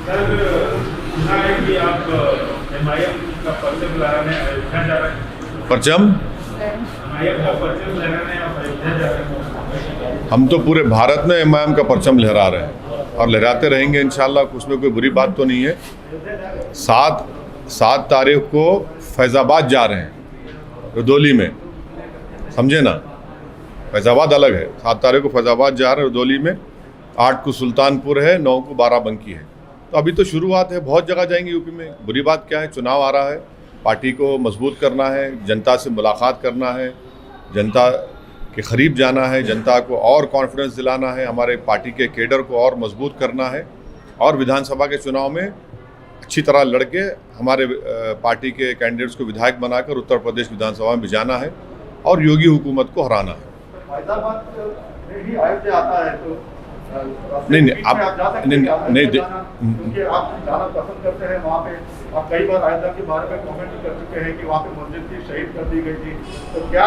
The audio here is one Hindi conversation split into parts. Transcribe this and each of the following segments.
सुना है कि आप एमआईएम का परचम लहराने अयोध्या जा रहे हैं। परचम एमआईएम का परचम लहराने आप अयोध्या जा रहे हैं। हम तो पूरे भारत में एमआईएम का परचम लहरा रहे हैं और लहराते रहेंगे इंशाल्लाह। उसमें कोई बुरी बात तो नहीं है। 7 तारीख को फैज़ाबाद जा रहे हैं, रुदौली में, समझे ना। फैज़ाबाद अलग है। 7 तारीख को फैज़ाबाद जा रहे हैं रुदौली में, 8 को सुल्तानपुर है, 9 को बाराबंकी है। तो अभी तो शुरुआत है, बहुत जगह जाएंगे यूपी में। बुरी बात क्या है, चुनाव आ रहा है, पार्टी को मजबूत करना है, जनता से मुलाकात करना है, जनता के करीब जाना है, जनता को और कॉन्फिडेंस दिलाना है, हमारे पार्टी के केडर को और मजबूत करना है और विधानसभा के चुनाव में अच्छी तरह लड़के हमारे पार्टी के कैंडिडेट्स को विधायक बनाकर उत्तर प्रदेश विधानसभा में भिजाना है और योगी हुकूमत को हराना है। नहीं आप नहीं क्योंकि आप जाना पसंद करते हैं वहाँ पे। आप कई बार अयोध्या के बारे में कमेंट कर चुके हैं कि वहाँ पे मस्जिद थी, शहीद कर दी गई थी। तो क्या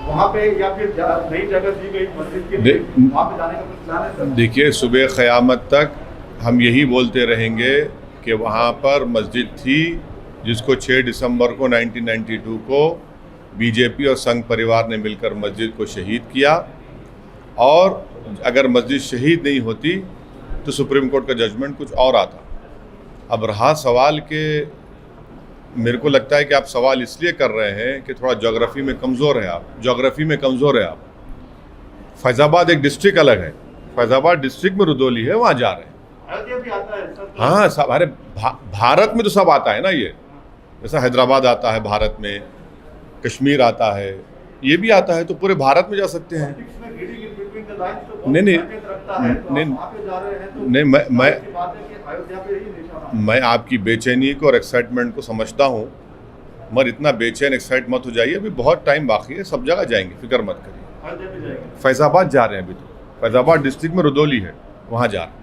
वहाँ पे या फिर नई जगह दी गई मस्जिद के लिए वहाँ पे जाने का कुछ प्लान है सर? देखिए, सुबह क़यामत तक हम यही बोलते रहेंगे कि वहाँ पर मस्जिद थी जिसको 6 दिसंबर को 1992 को बीजेपी और संघ परिवार ने मिलकर मस्जिद को शहीद किया। और अगर मस्जिद शहीद नहीं होती तो सुप्रीम कोर्ट का जजमेंट कुछ और आता। अब रहा सवाल कि मेरे को लगता है कि आप सवाल इसलिए कर रहे हैं कि थोड़ा ज्योग्राफी में कमज़ोर है आप। फैज़ाबाद एक डिस्ट्रिक्ट अलग है, फैज़ाबाद डिस्ट्रिक्ट में रुदौली है, वहाँ जा रहे हैं। अयोध्या भी आता है सर? हाँ, सब। अरे भारत में तो सब आता है ना। ये जैसा हैदराबाद आता है भारत में, कश्मीर आता है, ये भी आता है, तो पूरे भारत में जा सकते हैं। मैं आपकी बेचैनी को और एक्साइटमेंट को समझता हूँ, मगर इतना बेचैन एक्साइट मत हो जाइए। अभी बहुत टाइम बाकी है, सब जगह जाएंगे, फिक्र मत करिए। फैज़ाबाद जा रहे हैं अभी तो, फैज़ाबाद डिस्ट्रिक्ट में रुदौली है, वहाँ जा रहे हैं।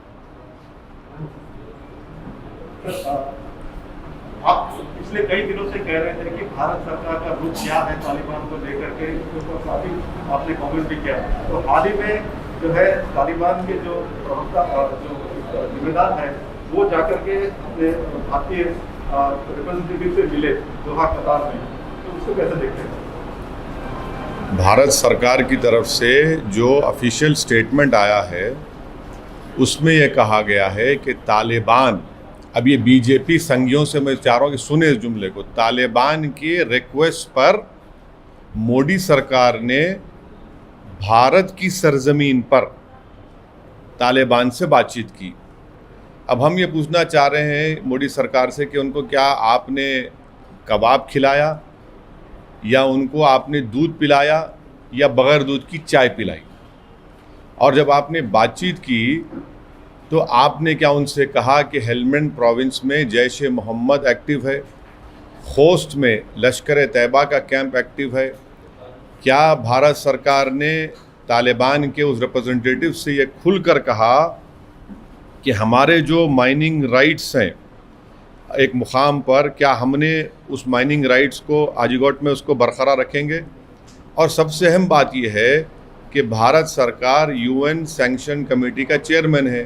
आप पिछले कई दिनों से कह रहे थे कि भारत सरकार का रुख क्या है तालिबान को लेकर के, काफी आपने कमेंट भी किया। तो हाल ही में जो है तालिबान के जो प्रवक्ता जो जिम्मेदार है वो जाकर के अपने भारतीय रिप्रेजेंटेटिव से मिले दोहा कतार में, तो उसको कैसे देखते हैं? भारत सरकार की तरफ से जो ऑफिशियल स्टेटमेंट आया है उसमें यह कहा गया है कि तालिबान, अब ये बीजेपी संघियों से मैं चाह रहा हूँ कि सुने इस जुमले को, तालिबान के रिक्वेस्ट पर मोदी सरकार ने भारत की सरजमीन पर तालिबान से बातचीत की। अब हम ये पूछना चाह रहे हैं मोदी सरकार से कि उनको क्या आपने कबाब खिलाया या उनको आपने दूध पिलाया या बग़ैर दूध की चाय पिलाई? और जब आपने बातचीत की तो आपने क्या उनसे कहा कि हेलमंड प्रोविंस में जैश ए मोहम्मद एक्टिव है, खोस्ट में लश्कर तैयबा का कैंप एक्टिव है? क्या भारत सरकार ने तालिबान के उस रिप्रेजेंटेटिव से ये खुलकर कहा कि हमारे जो माइनिंग राइट्स हैं एक मुकाम पर, क्या हमने उस माइनिंग राइट्स को आजीगोट में उसको बरकरार रखेंगे? और सबसे अहम बात यह है कि भारत सरकार UN सैंक्शन कमेटी का चेयरमैन है,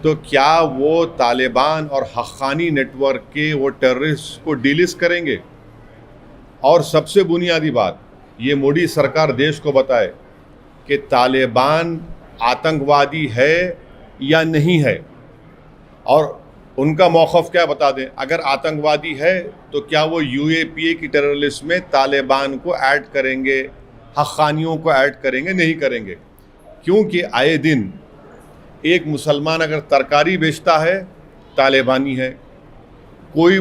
तो क्या वो तालिबान और हक्कानी नेटवर्क के वो टेररिस्ट को डिलिस्ट करेंगे? और सबसे बुनियादी बात, ये मोदी सरकार देश को बताए कि तालिबान आतंकवादी है या नहीं है, और उनका मौक़िफ़ क्या बता दें। अगर आतंकवादी है तो क्या वो UAPA की टेरर लिस्ट में तालिबान को ऐड करेंगे, हक्कानियों को ऐड करेंगे? नहीं करेंगे, क्योंकि आए दिन एक मुसलमान अगर तरकारी बेचता है तालिबानी है, कोई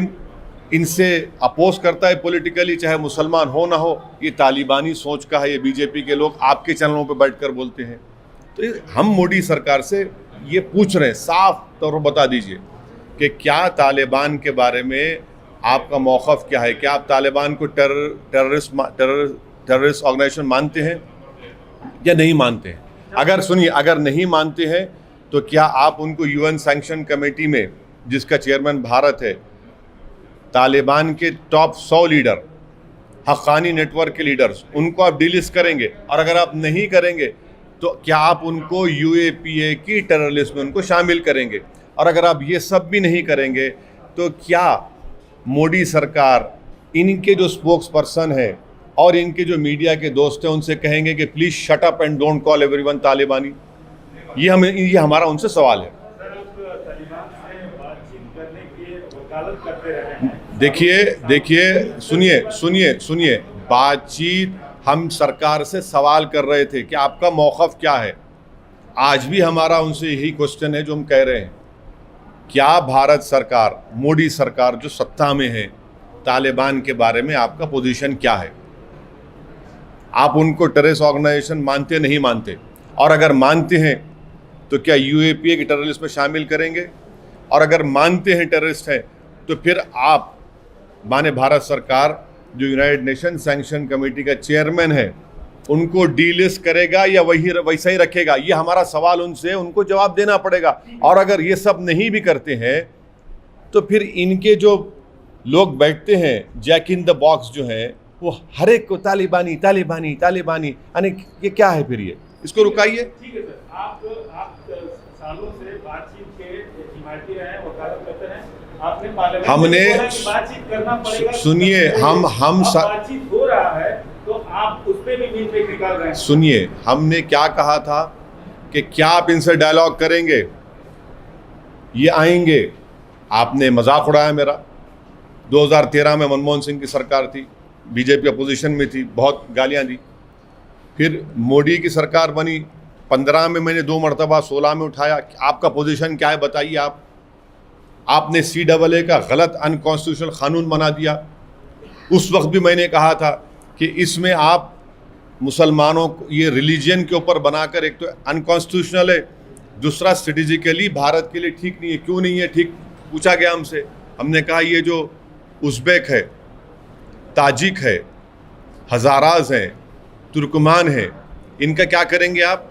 इनसे अपोज करता है पॉलिटिकली, चाहे मुसलमान हो ना हो, ये तालिबानी सोच का है। ये बीजेपी के लोग आपके चैनलों पे बैठकर बोलते हैं। तो हम मोदी सरकार से ये पूछ रहे हैं, साफ तौर पर बता दीजिए कि क्या तालिबान के बारे में आपका मौक़िफ़ क्या है? क्या आप तालिबान को टेररिस्ट ऑर्गेनाइजेशन मानते हैं या नहीं मानते हैं? अगर सुनिए, अगर नहीं मानते हैं तो क्या आप उनको UN सैंक्शन कमेटी में, जिसका चेयरमैन भारत है, तालिबान के टॉप 100 लीडर, हक्कानी नेटवर्क के लीडर्स, उनको आप डिलिस्ट करेंगे? और अगर आप नहीं करेंगे तो क्या आप उनको UAPA की टेरर लिस्ट में उनको शामिल करेंगे? और अगर आप ये सब भी नहीं करेंगे तो क्या मोदी सरकार इनके जो स्पोक्स पर्सन है और इनके जो मीडिया के दोस्त हैं उनसे कहेंगे कि please shut up and don't call everyone तालिबानी? ये हमारा उनसे सवाल है। सर, आप तालिबान से बातचीत करने की वकालत करते रहे हैं। देखिए सुनिए, बातचीत हम सरकार से सवाल कर रहे थे कि आपका मौक़िफ़ क्या है। आज भी हमारा उनसे यही क्वेश्चन है जो हम कह रहे हैं, क्या भारत सरकार, मोदी सरकार जो सत्ता में है, तालिबान के बारे में आपका पोजीशन क्या है? आप उनको टेररिस्ट ऑर्गेनाइजेशन मानते नहीं मानते? और अगर मानते हैं तो क्या यूएपीए के टेररिस्ट में शामिल करेंगे? और अगर मानते हैं टेररिस्ट हैं तो फिर आप माने भारत सरकार जो यूनाइटेड नेशन सैंक्शन कमेटी का चेयरमैन है उनको डीलिस्ट करेगा या वैसा ही रखेगा? ये हमारा सवाल उनसे, उनको जवाब देना पड़ेगा। और अगर ये सब नहीं भी करते हैं तो फिर इनके जो लोग बैठते हैं जैक इन द बॉक्स जो है वो हर एक को तालिबानी तालिबानी तालिबानी, यानी ये क्या है फिर? ये इसको रुकाइए। ठीक है सर, आप सालों से बातचीत के हिमायती रहे हैं, वकालत करते हैं। आपने पार्लियामेंट हमने में बोला कि बातचीत करना पड़ेगा। सुनिए, हम बातचीत हो रहा है तो आप उस पे भी बीच में निकाल रहे हैं। सुनिए, हमने क्या कहा था कि क्या आप इनसे डायलॉग करेंगे, ये आएंगे। आपने मजाक उड़ाया मेरा। 2013 में मनमोहन सिंह की सरकार थी, बीजेपी अपोजिशन में थी, बहुत गालियां दी। फिर मोदी की सरकार बनी, 15 में मैंने 2 मरतबा, 16 में उठाया। आपका पोजीशन क्या है बताइए? आपने CAA का गलत अनकॉन्स्टिट्यूशनल कानून बना दिया। उस वक्त भी मैंने कहा था कि इसमें आप मुसलमानों को ये रिलीजन के ऊपर बनाकर, एक तो अनकॉन्स्टिट्यूशनल है, दूसरा स्ट्रेटेजिकली भारत के लिए ठीक नहीं है। क्यों नहीं है ठीक? पूछा गया हमसे। हमने कहा ये जो उज़्बेक है, ताजिक है, हज़ाराज हैं, तुर्कमान हैं, इनका क्या करेंगे आप?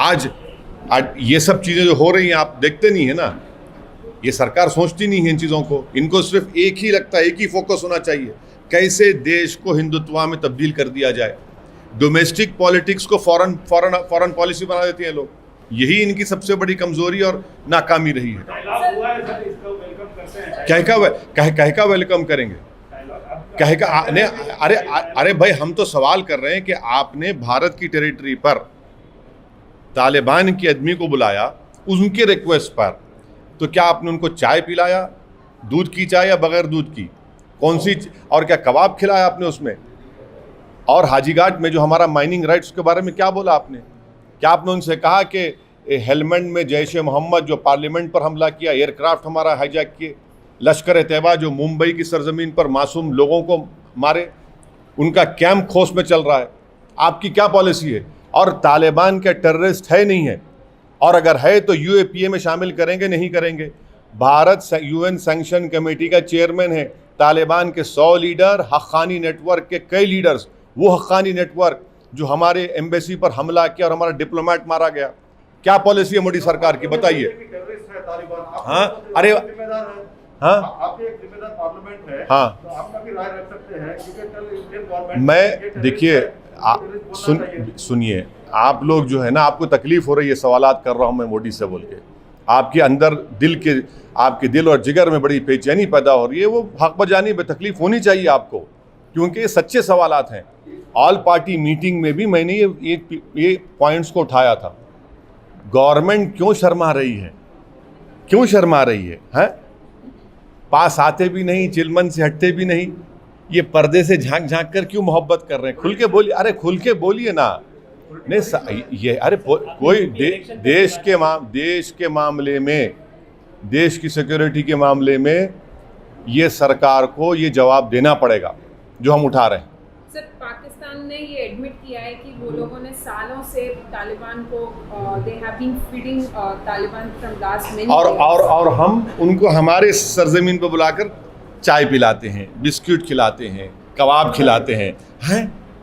आज ये सब चीज़ें जो हो रही हैं आप देखते नहीं है ना। ये सरकार सोचती नहीं है इन चीज़ों को। इनको सिर्फ एक ही लगता है, एक ही फोकस होना चाहिए, कैसे देश को हिंदुत्व में तब्दील कर दिया जाए। डोमेस्टिक पॉलिटिक्स को फॉरेन पॉलिसी बना देते हैं लोग। यही इनकी सबसे बड़ी कमजोरी और नाकामी रही है। कह का वेलकम करेंगे? कह का अरे भाई, हम तो सवाल कर रहे हैं कि आपने भारत की टेरिटरी पर तालिबान के आदमी को बुलाया उनके रिक्वेस्ट पर, तो क्या आपने उनको चाय पिलाया? दूध की चाय या बगैर दूध की? कौन सी? और क्या कबाब खिलाया आपने उसमें? और हाजीघाट में जो हमारा माइनिंग राइट्स के बारे में क्या बोला आपने? क्या आपने उनसे कहा कि हेलमेंड में जैश ए मोहम्मद जो पार्लियामेंट पर हमला किया, एयरक्राफ्ट हमारा हाईजैक किए, लश्कर तैयबा जो मुंबई की सरजमीन पर मासूम लोगों को मारे, उनका कैंप खोस में चल रहा है? आपकी क्या पॉलिसी है? और तालिबान का टेररिस्ट है नहीं है, और अगर है तो यूएपीए में शामिल करेंगे नहीं करेंगे? भारत यूएन सैंक्शन कमेटी का चेयरमैन है। तालिबान के 100 लीडर, हक्कानी नेटवर्क के कई लीडर्स, वो हक्कानी नेटवर्क जो हमारे एम्बेसी पर हमला किया और हमारा डिप्लोमेट मारा गया। क्या पॉलिसी है मोदी सरकार की बताइए? हाँ, अरे हाँ, आप एक जिम्मेदार पार्लियामेंट है, हाँ, तो आपका भी राय रख सकते हैं, क्योंकि कल इंडियन गवर्नमेंट मैं देखिए सुनिए, आप लोग जो है ना, आपको तकलीफ हो रही है, सवालात कर रहा हूँ मैं मोदी से बोल के, आपके अंदर आपके दिल और जिगर में बड़ी बेचैनी पैदा हो रही है। वो हक बजानी में तकलीफ होनी चाहिए आपको, क्योंकि ये सच्चे सवालात हैं। ऑल पार्टी मीटिंग में भी मैंने ये पॉइंट्स को उठाया था। गवर्नमेंट क्यों शर्मा रही है? क्यों शर्मा रही है? हैं? पास आते भी नहीं, चिलमन से हटते भी नहीं, ये पर्दे से झांक झांक कर क्यों मोहब्बत कर रहे हैं? खुल के बोलिए। अरे खुल के बोलिए ना। नहीं ये अरे कोई देश के मामले में, देश की सिक्योरिटी के मामले में ये सरकार को ये जवाब देना पड़ेगा जो हम उठा रहे हैं। सर, पाकिस्तान ने ये एडमिट किया है कि वो लोगों ने सालों से तालिबान को they have been feeding Taliban from last many और हम उनको हमारे सरजमीन पर बुलाकर चाय पिलाते हैं, बिस्किट खिलाते हैं, कबाब खिलाते हैं। हैं?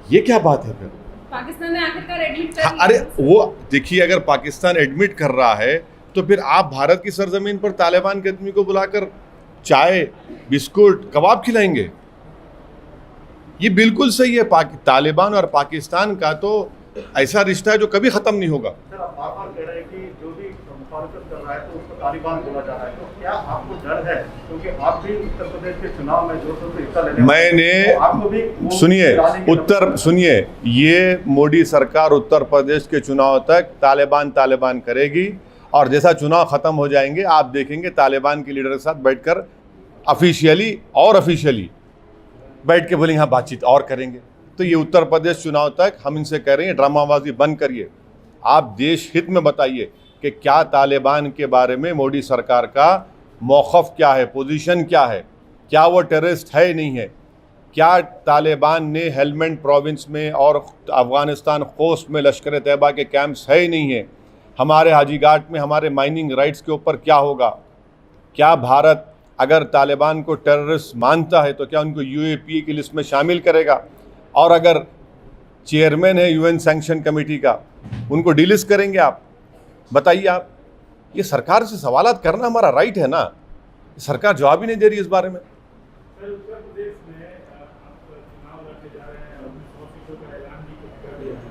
ये क्या बात है फिर? पाकिस्तान ने आखिरकार एडमिट कर लिया। अरे वो देखिए, अगर पाकिस्तान एडमिट कर रहा है तो फिर आप भारत की सरजमीन पर तालिबान के आदमी को बुलाकर चाय, बिस्कुट, कबाब खिलाएंगे? ये बिल्कुल सही है। तालिबान और पाकिस्तान का तो ऐसा रिश्ता है जो कभी ख़त्म नहीं होगा। सर, आप बार-बार कह रहे हैं कि जो भी मुखालिफत रहा है तो उसको तालिबान बोला जा रहा है, तो क्या आपको डर है, क्योंकि आप भी उत्तर प्रदेश के चुनाव में जोर से हिस्सा लेने मैंने तो आपको भी सुनिए, ये मोदी सरकार उत्तर प्रदेश के चुनाव तक तालिबान करेगी, और जैसा चुनाव ख़त्म हो जाएंगे आप देखेंगे तालिबान के लीडर के साथ बैठकर ऑफिशियली बैठ के बोलेंगे यहाँ बातचीत और करेंगे। तो ये उत्तर प्रदेश चुनाव तक हम इनसे कह रहे हैं ड्रामाबाजी बंद करिए, आप देश हित में बताइए कि क्या तालिबान के बारे में मोदी सरकार का मौक़िफ़ क्या है, पोजीशन क्या है, क्या वो टेररिस्ट है नहीं है, क्या तालिबान ने हेलमंड प्रोविंस में और अफ़गानिस्तान कोस्ट में लश्कर तैयबा के कैंप्स है ही नहीं है, हमारे हाजी घाट में हमारे माइनिंग राइट्स के ऊपर क्या होगा, क्या भारत अगर तालिबान को टेररिस्ट मानता है तो क्या उनको UAPA की लिस्ट में शामिल करेगा, और अगर चेयरमैन है UN सैंक्शन कमेटी का उनको डिलिस्ट करेंगे आप? बताइए आप, ये सरकार से सवालात करना हमारा राइट है ना, सरकार जवाब ही नहीं दे रही इस बारे में। सर, उत्तर प्रदेश में आप चुनाव लड़ने जा रहे हैं और 100 सीटों का ऐलान भी कर दिया है,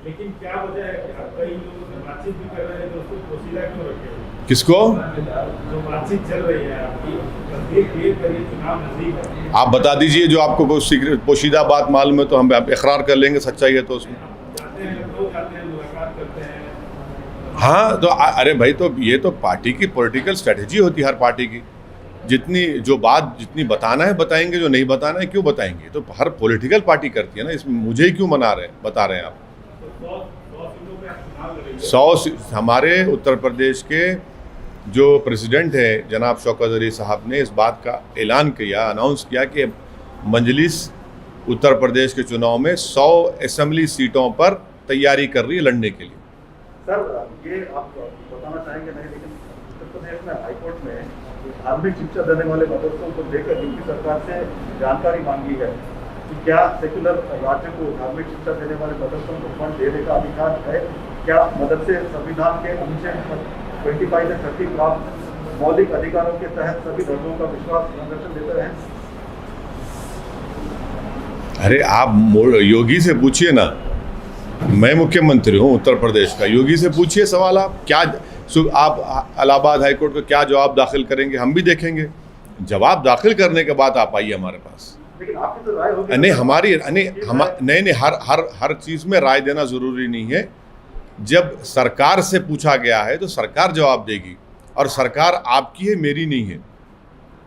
लेकिन क्या वजह है कि आप कई लोगों से बातचीत भी कर रहे हैं तो उसको पोशीदा क्यों रखे हुए? किसको? जो बातचीत चल रही है आपकी, तस्दीक क्लियर करिए, चुनाव नजदीक है। आप बता दीजिए जो आपको कोई सीक्रेट पोशीदा बात मालूम है तो हम इकरार कर लेंगे, सच्चाई है तो उसमें। जाते हैं, लोग जाते हैं, मुलाकात करते हैं। हाँ तो अरे भाई, तो ये तो पार्टी की पॉलिटिकल स्ट्रेटजी होती है हर पार्टी की, जितनी बताना है बताएंगे, जो नहीं बताना है क्यों बताएंगे, तो हर पॉलिटिकल पार्टी करती है ना, इसमें मुझे क्यों बता रहे हैं आप? तो 100 सीटों पे आप चुनाव लड़ेंगे। 100 हमारे उत्तर प्रदेश के जो प्रेसिडेंट है जनाब शौकत अली साहब ने इस बात का ऐलान किया, अनाउंस किया कि मजलिस उत्तर प्रदेश के चुनाव में 100 असेंबली सीटों पर तैयारी कर रही है लड़ने के लिए। सर, ये आप बताना चाहेंगे नहीं, लेकिन उत्तर प्रदेश में हाईकोर्ट में धार्मिक शिक्षा देने वाले मदरसों को लेकर यूपी सरकार से जानकारी मांगी है कि क्या सेक्युलर राज्य को धार्मिक शिक्षा देने वाले मदरसों को फंड देने का अधिकार है? क्या मदरसे संविधान के अनुच्छेद 25 से 30 प्राप्त मौलिक अधिकारों के तहत सभी धर्मों का विश्वास संरक्षण देते हैं? अरे आप योगी से पूछिए ना, मैं मुख्यमंत्री हूँ उत्तर प्रदेश का, योगी से पूछिए सवाल। आप इलाहाबाद हाईकोर्ट को क्या जवाब दाखिल करेंगे हम भी देखेंगे, जवाब दाखिल करने के बाद आप आइए हमारे पास। लेकिन आपकी तो राय होगी नहीं, हर चीज़ में राय देना ज़रूरी नहीं है। जब सरकार से पूछा गया है तो सरकार जवाब देगी, और सरकार आपकी है, मेरी नहीं है।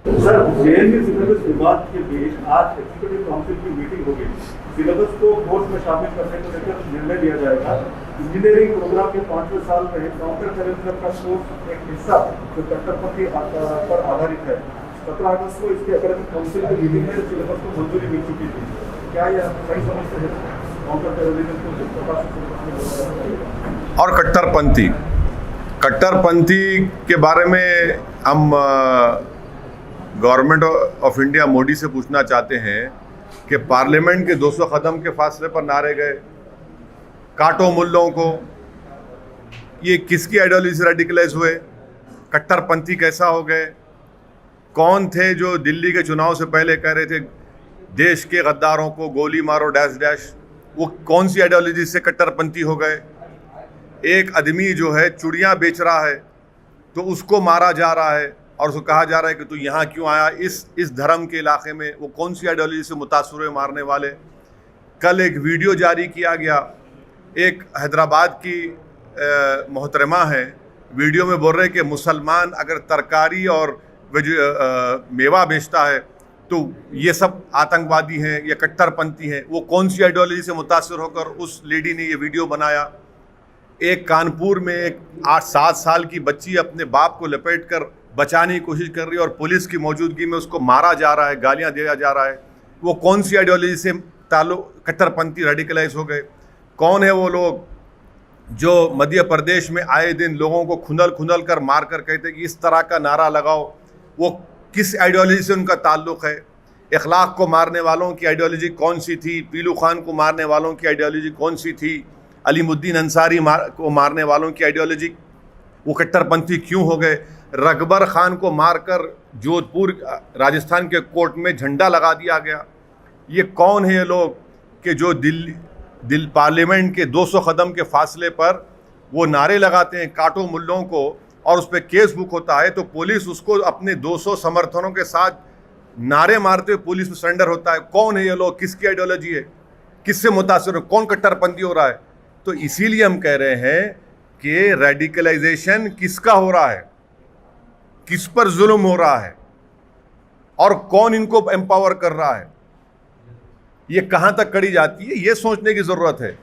सर, जेएनयू सिलेबस विवाद के बीच आज एग्जीक्यूटिव काउंसिल की मीटिंग होगी, सिलेबस को कोर्स में शामिल करने को लेकर निर्णय लिया जाएगा। इंजीनियरिंग प्रोग्राम के 5वें साल में काउंटर करेंसर का कोर्स एक हिस्सा जो कट्टरपंथी पर आधारित है, 17 अगस्त को इसके एकेडमिक काउंसिल की मीटिंग में सिलेबस को मंजूरी मिल चुकी थी। क्या यह सही समझते हैं काउंटर टेररिज्म को जिस प्रकार से? और कट्टरपंथी के बारे में हम गवर्नमेंट ऑफ इंडिया मोदी से पूछना चाहते हैं कि पार्लियामेंट के 200 कदम के फासले पर नारे गए, काटो मुल्लों को, ये किसकी आइडियोलॉजी से रेडिकलाइज हुए? कट्टरपंथी कैसा हो गए? कौन थे जो दिल्ली के चुनाव से पहले कह रहे थे देश के गद्दारों को गोली मारो डैश डैश? वो कौन सी आइडियोलॉजी से कट्टरपंथी हो गए? एक आदमी जो है चूड़ियाँ बेच रहा है तो उसको मारा जा रहा है और उसको कहा जा रहा है कि तू यहाँ क्यों आया इस धर्म के इलाके में? वो कौन सी आइडियोलॉजी से मुतासर हुए मारने वाले? कल एक वीडियो जारी किया गया, एक हैदराबाद की मोहतरमा है, वीडियो में बोल रहे कि मुसलमान अगर तरकारी और मेवा बेचता है तो ये सब आतंकवादी हैं या कट्टरपंथी हैं। वो कौन सी आइडियोलॉजी से मुतासर होकर उस लेडी ने ये वीडियो बनाया? एक कानपुर में एक 8-7 साल की बच्ची अपने बाप को लपेटकर बचाने की कोशिश कर रही है और पुलिस की मौजूदगी में उसको मारा जा रहा है, गालियां दिया जा रहा है। वो कौन सी आइडियोलॉजी से कट्टरपंथी रेडिकलाइज हो गए? कौन है वो लोग जो मध्य प्रदेश में आए दिन लोगों को खुंदल कर मार कर कहते कि इस तरह का नारा लगाओ? वो किस आइडियोलॉजी से उनका ताल्लुक़ है? इखलाक को मारने वालों की आइडियोलॉजी कौन सी थी? पीलू खान को मारने वालों की आइडियोलॉजी कौन सी थी? अलीमुद्दीन अंसारी को मारने वालों की आइडियोलॉजी, वो कट्टरपंथी क्यों हो गए? रकबर खान को मारकर जोधपुर राजस्थान के कोर्ट में झंडा लगा दिया गया। ये कौन है ये लोग कि जो पार्लियामेंट के 200 कदम के फासले पर वो नारे लगाते हैं काटो मुल्लों को, और उस पर केस बुक होता है तो पुलिस उसको अपने 200 समर्थनों के साथ नारे मारते हुए पुलिस में सरेंडर होता है। कौन है ये लोग, किसकी आइडियोलॉजी है, किससे मुतासिर है, कौन कट्टरपंथी हो रहा है? तो इसीलिए हम कह रहे हैं कि रेडिकलाइजेशन किसका हो रहा है, किस पर जुल्म हो रहा है और कौन इनको एम्पावर कर रहा है, ये कहां तक करी जाती है, ये सोचने की जरूरत है।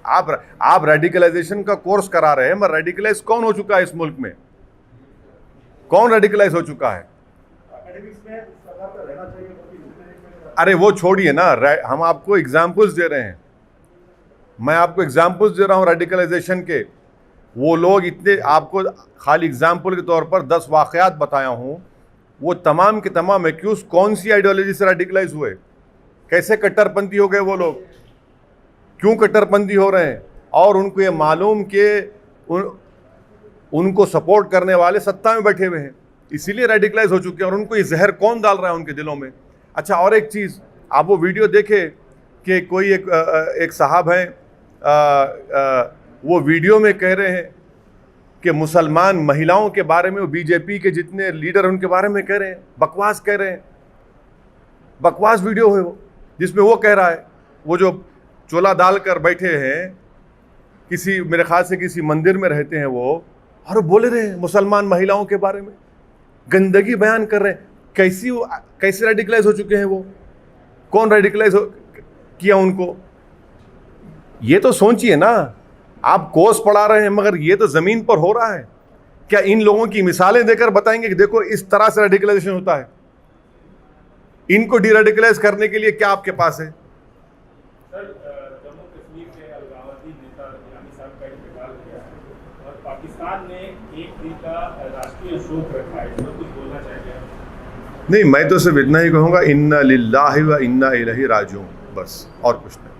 आप रेडिकलाइजेशन का कोर्स करा रहे हैं, मगर रेडिकलाइज कौन हो चुका है इस मुल्क में? कौन रेडिकलाइज हो चुका है? अरे वो छोड़िए ना, हम आपको एग्जाम्पल्स दे रहे हैं, मैं आपको एग्जाम्पल्स दे रहा हूं रेडिकलाइजेशन के। वो लोग इतने, आपको खाली एग्जाम्पल के तौर पर 10 वाकयात बताया हूं, वो तमाम के तमाम एक्यूज कौन सी आइडियोलॉजी से रेडिकलाइज हुए, कैसे कट्टरपंथी हो गए वो लोग, क्यों कट्टरपंथी हो रहे हैं, और उनको ये मालूम कि उनको सपोर्ट करने वाले सत्ता में बैठे हुए हैं, इसीलिए रेडिकलाइज हो चुके हैं। और उनको ये जहर कौन डाल रहा है उनके दिलों में? अच्छा, और एक चीज़, आप वो वीडियो देखे कि कोई एक साहब हैं, वो वीडियो में कह रहे हैं कि मुसलमान महिलाओं के बारे में, वो बीजेपी के जितने लीडर उनके बारे में कह रहे हैं, बकवास कह रहे हैं। बकवास वीडियो है वो, जिसमें वो कह रहा है, वो जो चोला डालकर बैठे हैं किसी, मेरे ख्याल से किसी मंदिर में रहते हैं वो, और बोले रहे हैं मुसलमान महिलाओं के बारे में, गंदगी बयान कर रहे हैं। कैसे रेडिकलाइज हो चुके हैं वो? कौन रेडिकलाइज किया उनको? ये तो सोचिए ना, आप कोर्स पढ़ा रहे हैं मगर ये तो ज़मीन पर हो रहा है। क्या इन लोगों की मिसालें देकर बताएंगे कि देखो इस तरह से रेडिकलाइजेशन होता है? इनको डीरेडिकलाइज करने के लिए क्या आपके पास है? सर, जम्मू कश्मीर के अलगाववादी नेता इलामी साहब का इंतकाल किया है और पाकिस्तान ने एक दिन का राष्ट्रीय शोक रखा है, इसमें कुछ बोलना चाहिए? नहीं, मैं तो सिर्फ इतना ही कहूँगा, इन्ना लिल्लाहि व इन्ना इलैहि राजिऊन, बस, और कुछ नहीं।